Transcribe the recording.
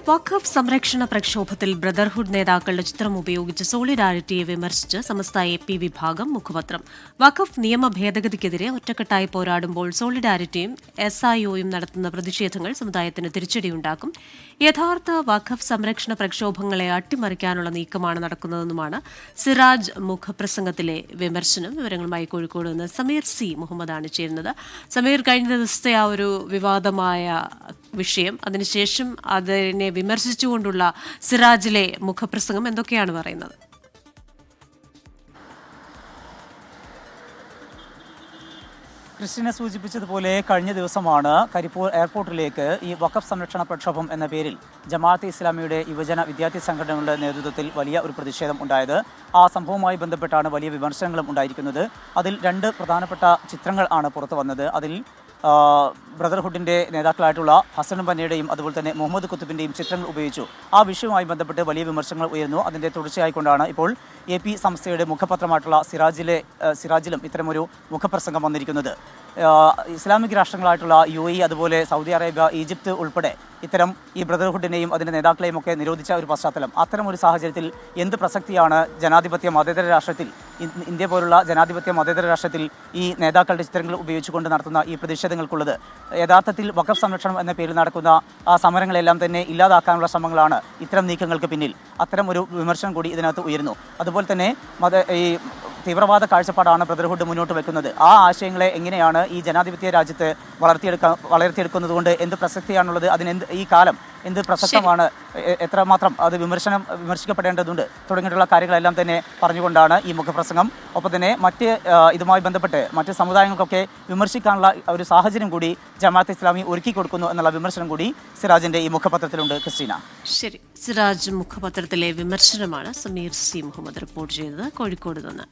വഖഫ് സംരക്ഷണ പ്രക്ഷോഭത്തിൽ ബ്രദർഹുഡ് നേതാക്കളുടെ ചിത്രം ഉപയോഗിച്ച് സോളിഡാരിറ്റിയെ വിമർശിച്ച് സമസ്ത എ വിഭാഗം മുഖപത്രം. വഖഫ് നിയമ ഭേദഗതിക്കെതിരെ ഒറ്റക്കെട്ടായി പോരാടുമ്പോൾ സോളിഡാരിറ്റിയും SIOയും നടത്തുന്ന പ്രതിഷേധങ്ങൾ സമുദായത്തിന് തിരിച്ചടിയുണ്ടാക്കും. യഥാർത്ഥ വഖഫ് സംരക്ഷണ പ്രക്ഷോഭങ്ങളെ അട്ടിമറിക്കാനുള്ള നീക്കമാണ് നടക്കുന്നതെന്നുമാണ് സിറാജ് മുഖപ്രസംഗത്തിലെ വിമർശനം. വിവരങ്ങളുമായി കോഴിക്കോട് നിന്ന് സമീർ C. മുഹമ്മദാണ് ചേരുന്നത്. സമീർ, കഴിഞ്ഞ ദിവസത്തെ ആ ഒരു വിവാദമായ വിഷയം, അതിനുശേഷം അതിനെ വിമർശിച്ചുകൊണ്ടുള്ള സിറാജിലെ മുഖപ്രസംഗം എന്തൊക്കെയാണ് പറയുന്നത്? ക്രിസ്റ്റിനെ സൂചിപ്പിച്ചതുപോലെ കഴിഞ്ഞ ദിവസമാണ് കരിപ്പൂർ എയർപോർട്ടിലേക്ക് ഈ വഖഫ് സംരക്ഷണ പ്രക്ഷോഭം എന്ന പേരിൽ ജമാഅത്തെ ഇസ്ലാമിയുടെ യുവജന വിദ്യാർത്ഥി സംഘടനകളുടെ നേതൃത്വത്തിൽ വലിയ ഒരു പ്രതിഷേധം ഉണ്ടായത്. ആ സംഭവവുമായി ബന്ധപ്പെട്ടാണ് വലിയ വിമർശനങ്ങളും ഉണ്ടായിരിക്കുന്നത്. അതിൽ രണ്ട് പ്രധാനപ്പെട്ട ചിത്രങ്ങൾ ആണ് പുറത്തു വന്നത്. അതിൽ ബ്രദർഹുഡിൻ്റെ നേതാക്കളായിട്ടുള്ള ഹസൻ ബന്നയുടെയും അതുപോലെ തന്നെ മുഹമ്മദ് കുത്തുബിൻ്റെയും ചിത്രങ്ങൾ ഉപയോഗിച്ചു. ആ വിഷയവുമായി ബന്ധപ്പെട്ട് വലിയ വിമർശനങ്ങൾ ഉയർന്നു. അതിൻ്റെ തുടർച്ചയായിക്കൊണ്ടാണ് ഇപ്പോൾ AP സംസ്ഥയുടെ മുഖപത്രമായിട്ടുള്ള സിറാജിലും ഇത്തരമൊരു മുഖപ്രസംഗം വന്നിരിക്കുന്നത്. ഇസ്ലാമിക് രാഷ്ട്രങ്ങളായിട്ടുള്ള UAE, അതുപോലെ സൗദി അറേബ്യ, ഈജിപ്ത് ഉൾപ്പെടെ ഇത്തരം ഈ ബ്രദർഹുഡിനെയും അതിൻ്റെ നേതാക്കളെയും ഒക്കെ നിരോധിച്ച ഒരു പശ്ചാത്തലം. അത്തരം ഒരു സാഹചര്യത്തിൽ എന്ത് പ്രസക്തിയാണ് ജനാധിപത്യ മതേതര രാഷ്ട്രത്തിൽ, ഇന്ത്യ പോലുള്ള ജനാധിപത്യ മതേതര രാഷ്ട്രത്തിൽ ഈ നേതാക്കളുടെ ചിത്രങ്ങൾ ഉപയോഗിച്ചുകൊണ്ട് നടത്തുന്ന ഈ പ്രതിഷേധങ്ങൾക്കുള്ളത്? യഥാർത്ഥത്തിൽ വഖഫ് സംരക്ഷണം എന്ന പേരിൽ നടക്കുന്ന ആ സമരങ്ങളെല്ലാം തന്നെ ഇല്ലാതാക്കാനുള്ള ശ്രമങ്ങളാണ് ഇത്തരം നീക്കങ്ങൾക്ക് പിന്നിൽ. അത്തരം ഒരു വിമർശനം കൂടി ഇതിനകത്ത് ഉയരുന്നു. അതുപോലെ തന്നെ ഈ തീവ്രവാദ കാഴ്ചപ്പാടാണ് ബ്രദർഹുഡ് മുന്നോട്ട് വെക്കുന്നത്. ആ ആശയങ്ങളെ എങ്ങനെയാണ് ഈ ജനാധിപത്യ രാജ്യത്ത് വളർത്തിയെടുക്കുന്നത് കൊണ്ട് എന്ത് പ്രസക്തിയാണുള്ളത്, ഈ കാലം എന്ത് പ്രസക്തമാണ്, എത്രമാത്രം അത് വിമർശിക്കപ്പെടേണ്ടതുണ്ട് തുടങ്ങിയിട്ടുള്ള കാര്യങ്ങളെല്ലാം തന്നെ പറഞ്ഞുകൊണ്ടാണ് ഈ മുഖപ്രസംഗം. ഒപ്പം തന്നെ ഇതുമായി ബന്ധപ്പെട്ട് മറ്റ് സമുദായങ്ങൾക്കൊക്കെ വിമർശിക്കാനുള്ള ഒരു സാഹചര്യം കൂടി ജമാഅത്തെ ഇസ്ലാമി ഒരുക്കി കൊടുക്കുന്നു എന്നുള്ള വിമർശനം കൂടി സിറാജിന്റെ ഈ മുഖപത്രത്തിലുണ്ട്. ക്രിസ്റ്റീന. ശരി, സിറാജ് മുഖപത്രത്തിലെ വിമർശനമാണ് സമീർ C. മുഹമ്മദ് റിപ്പോർട്ട് ചെയ്തത് കോഴിക്കോട് നിന്ന്.